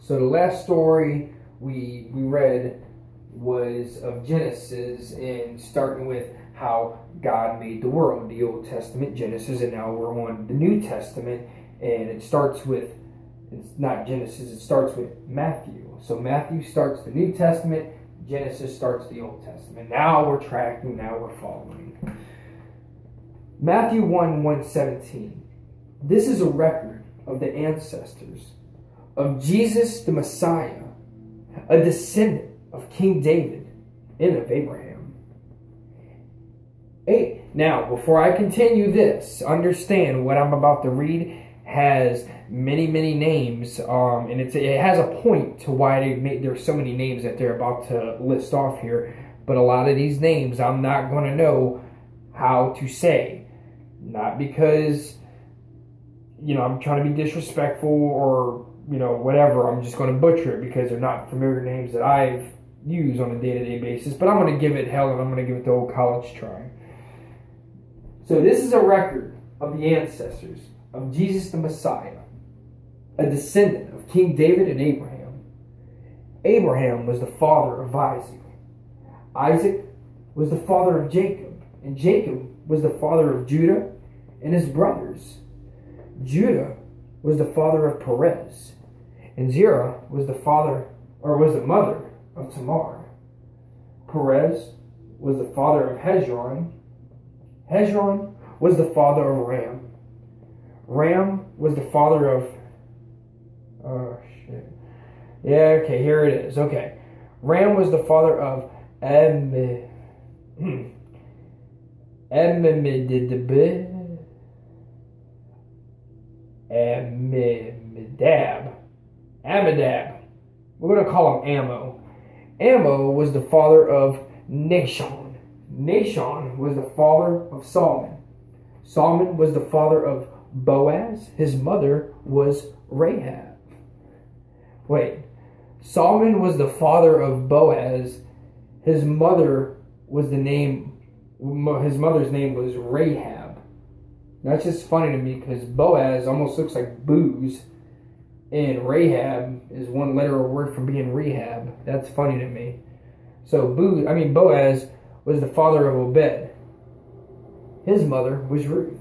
So the last story we read was of Genesis, and starting with how God made the world, the Old Testament, Genesis, and now we're on the New Testament, and it's not Genesis, it starts with Matthew. So Matthew starts the New Testament, Genesis starts the Old Testament. Now we're tracking, now we're following. Matthew 1:17. This is a record of the ancestors of Jesus the Messiah, a descendant of King David and of Abraham. Now, before I continue this, understand what I'm about to read has many names, and it has a point to why there's so many names that they're about to list off here. But a lot of these names I'm not going to know how to say, not because I'm trying to be disrespectful or whatever. I'm just going to butcher it because they're not familiar names that I've used on a day-to-day basis. But I'm going to give it hell, and I'm going to give it the old college try. So this is a record of the ancestors of Jesus the Messiah, a descendant of King David and Abraham. Abraham was the father of Isaac. Isaac was the father of Jacob, and Jacob was the father of Judah and his brothers. Judah was the father of Perez, and Zerah was the mother of Tamar. Perez was the father of Hezron. Hezron was the father of Ram. Ram was the father of... Oh, shit. Yeah, okay, here it is. Okay. Ram was the father of Amminadab. We're going to call him Ammo. Ammo was the father of Nahshon. Nahshon was the father of Solomon. Solomon was the father of Boaz. His mother was Rahab. Solomon was the father of Boaz. His mother's name was Rahab. That's just funny to me because Boaz almost looks like booze, and Rahab is one letter or word from being rehab. That's funny to me. So Boaz was the father of Obed. His mother was Ruth.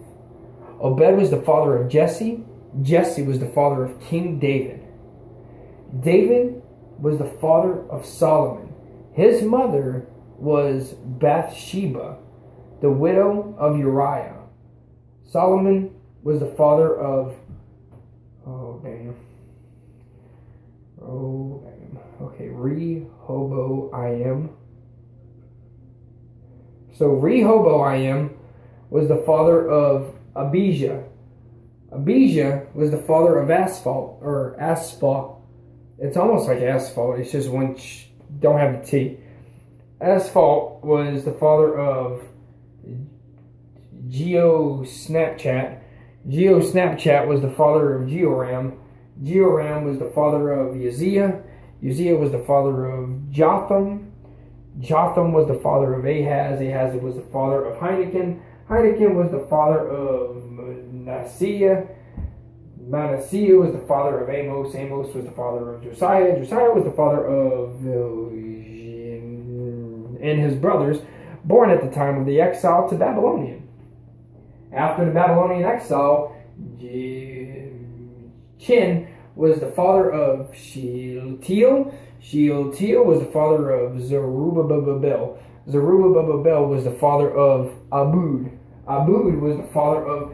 Obed was the father of Jesse. Jesse was the father of King David. David was the father of Solomon. His mother was Bathsheba, the widow of Uriah. Solomon was the father of... Rehoboam. So Rehoboam was the father of Abijah. Abijah was the father of Asphalt. It's almost like asphalt. It's just one don't have the T. Asphalt was the father of Snapchat. Snapchat was the father of Jehoram. Jehoram was the father of Uzziah. Uzziah was the father of Jotham. Jotham was the father of Ahaz. Ahaz was the father of Heineken. Heineken was the father of Manasseh. Manasseh was the father of Amos. Amos was the father of Josiah. Josiah was the father of and his brothers, born at the time of the exile to Babylonian. After the Babylonian exile, Chin was the father of Shealtiel. Shealtiel was the father of Zerubbabel. Zerubbabel was the father of Abud. Abud was the father of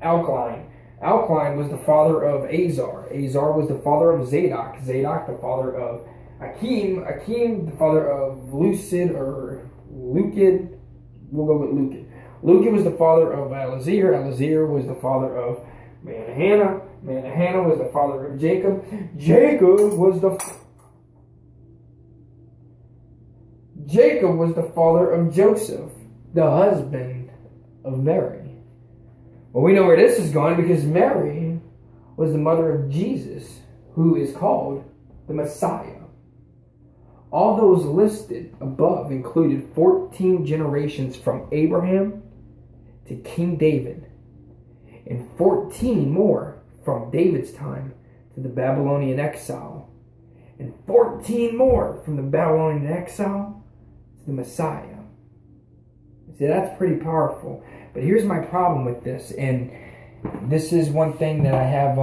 Alkaline. Alkaline was the father of Azar. Azar was the father of Zadok. Zadok the father of Akim. Akim the father of Lucid or Lukid. We'll go with Lukid. Lukid was the father of Elazar. Elazar was the father of Manahanah. Manahanah was the father of Jacob. Jacob was the father of Joseph, the husband of Mary. Well, we know where this is going because Mary was the mother of Jesus, who is called the Messiah. All those listed above included 14 generations from Abraham to King David, and 14 more from David's time to the Babylonian exile, and 14 more from the Babylonian exile to the Messiah. See, that's pretty powerful. But here's my problem with this, and this is one thing that I have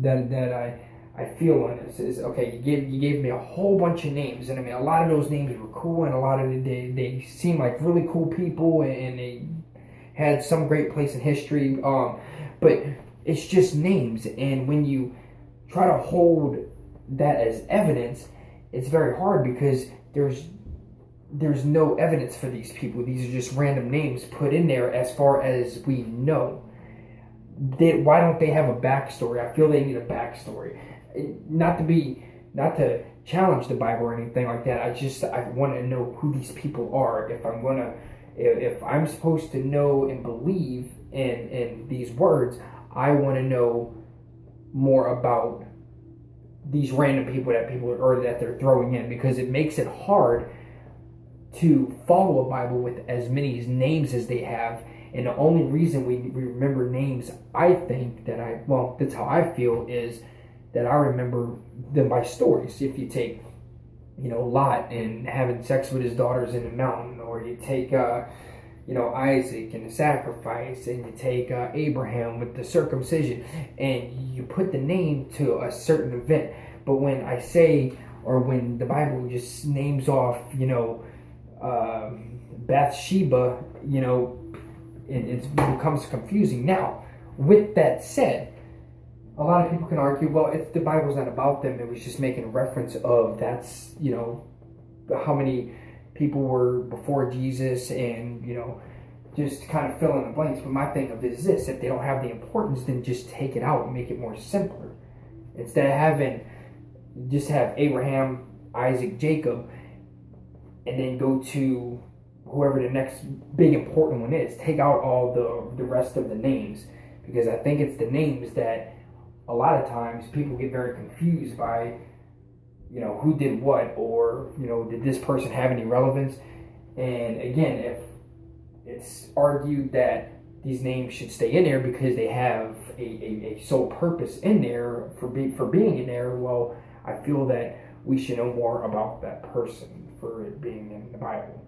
that I feel on this is, okay, you gave me a whole bunch of names, and I mean, a lot of those names were cool, and a lot of they seem like really cool people, and they had some great place in history, but it's just names, and when you try to hold that as evidence, it's very hard because there's no evidence for these people. These are just random names put in there as far as we know. Why don't they have a backstory? I feel they need a backstory. Not to challenge the Bible or anything like that. I want to know who these people are. If I'm supposed to know and believe in these words, I want to know more about these random people that they're throwing in, because it makes it hard to follow a Bible with as many names as they have. And the only reason we remember names, I think that's how I feel, is that I remember them by stories. If you take, Lot and having sex with his daughters in the mountain, or you take, Isaac and the sacrifice, and you take Abraham with the circumcision, and you put the name to a certain event. But when I say, or when the Bible just names off, Bathsheba, it becomes confusing. Now, with that said, a lot of people can argue, well, if the Bible's not about them, it was just making a reference of that's, how many people were before Jesus, and, just kind of fill in the blanks. But my thing of is this: if they don't have the importance, then just take it out and make it more simpler. Instead of just have Abraham, Isaac, Jacob, and then go to whoever the next big important one is. Take out all the rest of the names, because I think it's the names that a lot of times people get very confused by, who did what, or, did this person have any relevance? And again, if it's argued that these names should stay in there because they have a sole purpose in there for being in there, well, I feel that we should know more about that person for it being in the Bible.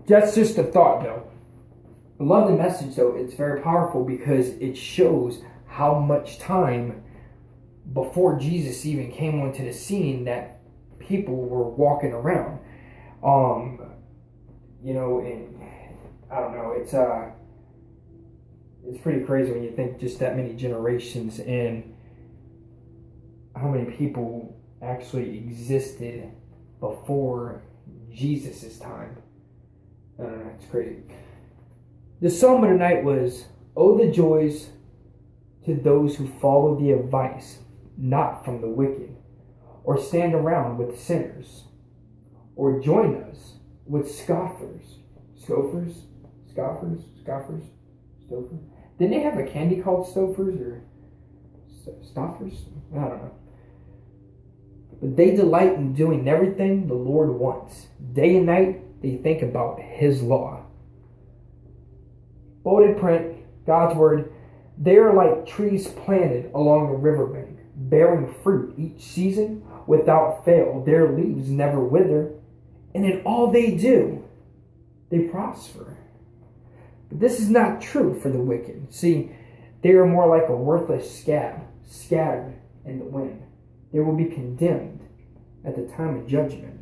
That's just a thought, though. I love the message, though. It's very powerful because it shows how much time before Jesus even came onto the scene that people were walking around. And I don't know. It's pretty crazy when you think just that many generations and how many people actually existed before Jesus' time. I don't know, it's crazy. The psalm of the night was, "Oh, the joys to those who follow the advice, not from the wicked, or stand around with sinners, or join us with scoffers." Scoffers? Didn't they have a candy called Stouffer's or Stoffers? I don't know. But they delight in doing everything the Lord wants. Day and night, they think about His law. Bolded print, God's Word. They are like trees planted along the riverbank, bearing fruit each season without fail. Their leaves never wither, and in all they do, they prosper. But this is not true for the wicked. See, they are more like a worthless scab, scattered in the wind. They will be condemned at the time of judgment.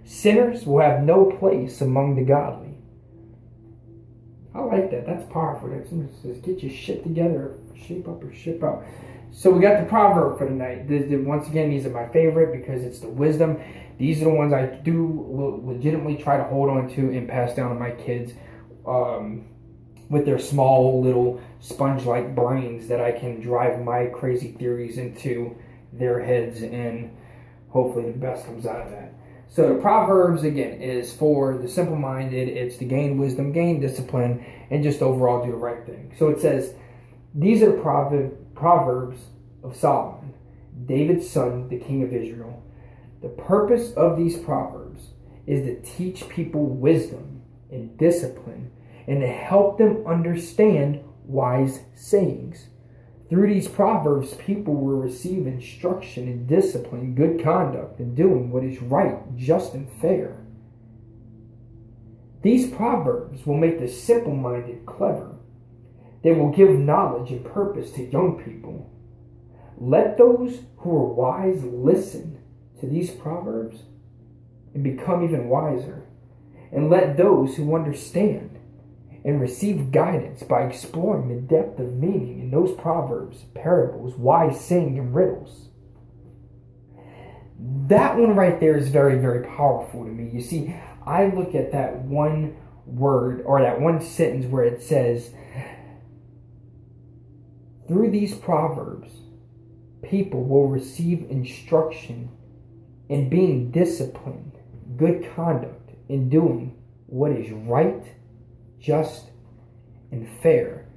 Sinners will have no place among the godly. I like that. That's powerful. That says, get your shit together, shape up or ship out. So we got the proverb for tonight. Once again, these are my favorite because it's the wisdom. These are the ones I do legitimately try to hold on to and pass down to my kids with their small little sponge-like brains that I can drive my crazy theories into their heads, and hopefully the best comes out of that. So the Proverbs, again, is for the simple-minded. It's to gain wisdom, gain discipline, and just overall do the right thing. So it says, these are Proverbs of Solomon, David's son, the king of Israel. The purpose of these Proverbs is to teach people wisdom and discipline and to help them understand wise sayings. Through these proverbs, people will receive instruction in discipline, good conduct, and doing what is right, just, and fair. These proverbs will make the simple-minded clever. They will give knowledge and purpose to young people. Let those who are wise listen to these proverbs and become even wiser. And let those who understand and receive guidance by exploring the depth of meaning in those proverbs, parables, wise saying, and riddles. That one right there is very, very powerful to me. You see, I look at that one word or that one sentence where it says, through these proverbs, people will receive instruction in being disciplined, good conduct, in doing what is right, just, and fair.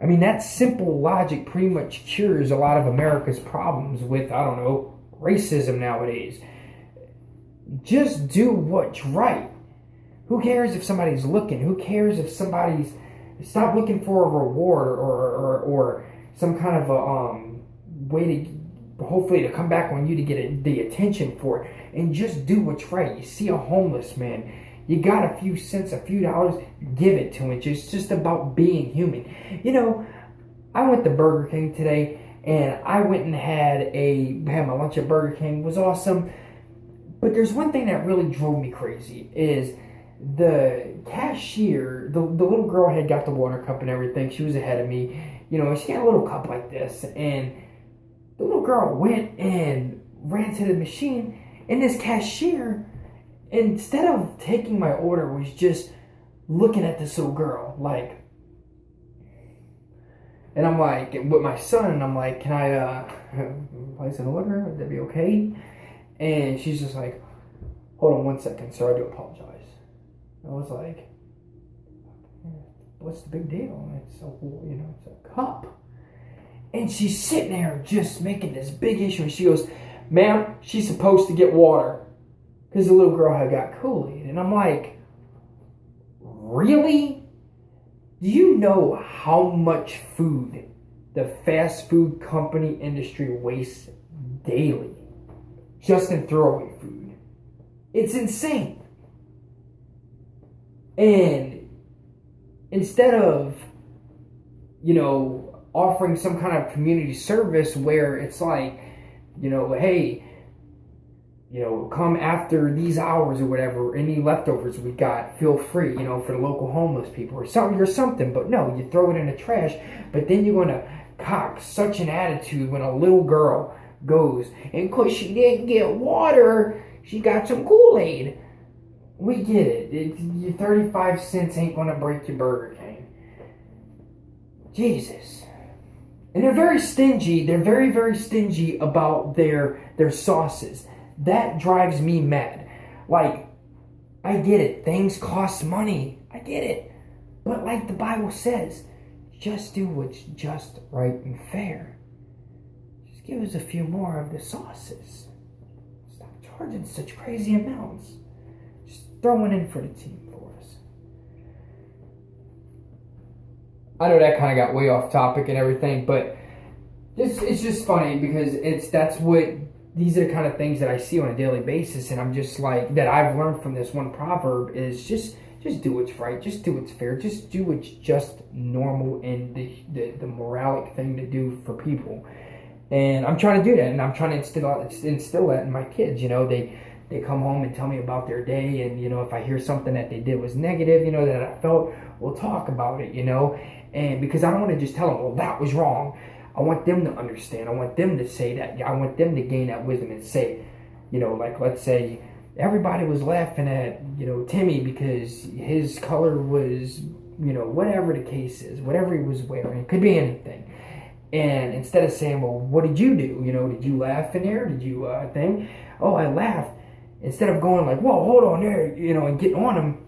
I mean, that simple logic pretty much cures a lot of America's problems with, racism nowadays. Just do what's right. Who cares if somebody's looking? Who cares if somebody's... Stop looking for a reward or some kind of a way to hopefully to come back on you to get the attention for it, and just do what's right. You see a homeless man, you got a few cents, a few dollars, give it to him. It's just about being human. I went to Burger King today, and I went and had my lunch at Burger King. It was awesome. But there's one thing that really drove me crazy is the cashier, the little girl had got the water cup and everything. She was ahead of me. She had a little cup like this, and the little girl went and ran to the machine, and this cashier, instead of taking my order, was just looking at this little girl, like, and I'm like, with my son, and I'm like, can I place an order? Would that be okay? And she's just like, hold on one second, sir, I do apologize. I was like, what's the big deal? It's a cup. And she's sitting there just making this big issue. And she goes, ma'am, she's supposed to get water. Because the little girl had got Kool-Aid. And I'm like, really? Do you know how much food the fast food company industry wastes daily? Just in throwaway food. It's insane. And instead of, offering some kind of community service where it's like, hey, come after these hours or whatever, any leftovers we got, feel free, for the local homeless people or something. But no, you throw it in the trash, but then you're going to cock such an attitude when a little girl goes, and because she didn't get water, she got some Kool-Aid. We get it. Your 35 cents ain't going to break your Burger King. Jesus. And they're very stingy. They're very, very stingy about their sauces. That drives me mad. Like, I get it. Things cost money. I get it. But like the Bible says, just do what's just, right, and fair. Just give us a few more of the sauces. Stop charging such crazy amounts. Just throw one in for the team for us. I know that kind of got way off topic and everything, but it's just funny because these are the kind of things that I see on a daily basis, and I'm just like, that I've learned from this one proverb is just do what's right, just do what's fair, just do what's just normal and the moralic thing to do for people. And I'm trying to do that, and I'm trying to instill that in my kids. They come home and tell me about their day, and if I hear something that they did was negative, that I felt, we'll talk about it, and because I don't want to just tell them, well, that was wrong. I want them to understand. I want them to say that. I want them to gain that wisdom and say, like, let's say everybody was laughing at, Timmy because his color was, whatever the case is, whatever he was wearing. It could be anything. And instead of saying, well, what did you do? Did you laugh in there? Did you thing? Oh, I laughed. Instead of going like, whoa, hold on there, and getting on him,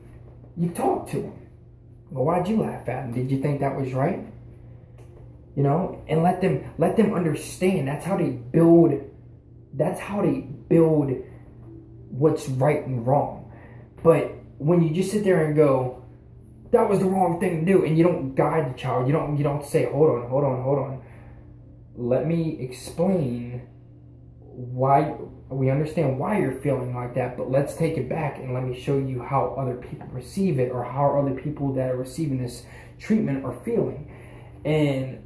you talk to him. Well, why'd you laugh at him? Did you think that was right? And let them understand. That's how they build what's right and wrong. But when you just sit there and go, that was the wrong thing to do, and you don't guide the child, you don't say, hold on. let me explain why. We understand why you're feeling like that, but let's take it back and let me show you how other people receive it, or how other people that are receiving this treatment are feeling. And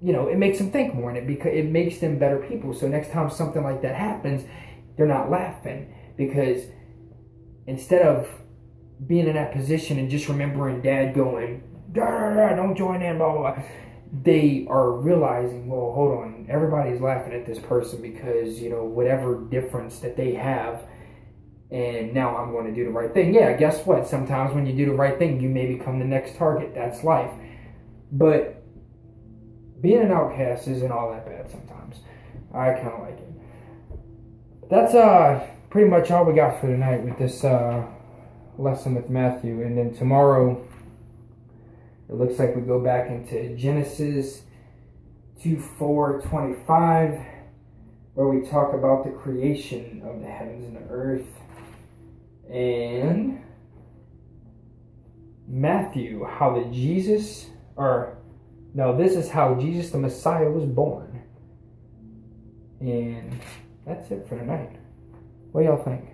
it makes them think more, and it makes them better people. So next time something like that happens, they're not laughing, because instead of being in that position and just remembering dad going, don't join in, blah, blah, blah, they are realizing, well, hold on, everybody's laughing at this person because, whatever difference that they have, and now I'm going to do the right thing. Yeah, guess what? Sometimes when you do the right thing, you may become the next target. That's life. But being an outcast isn't all that bad sometimes. I kind of like it. That's pretty much all we got for tonight with this lesson with Matthew. And then tomorrow, it looks like we go back into Genesis 2:4-25, where we talk about the creation of the heavens and the earth. And Matthew, this is how Jesus the Messiah was born. And that's it for tonight. What do y'all think?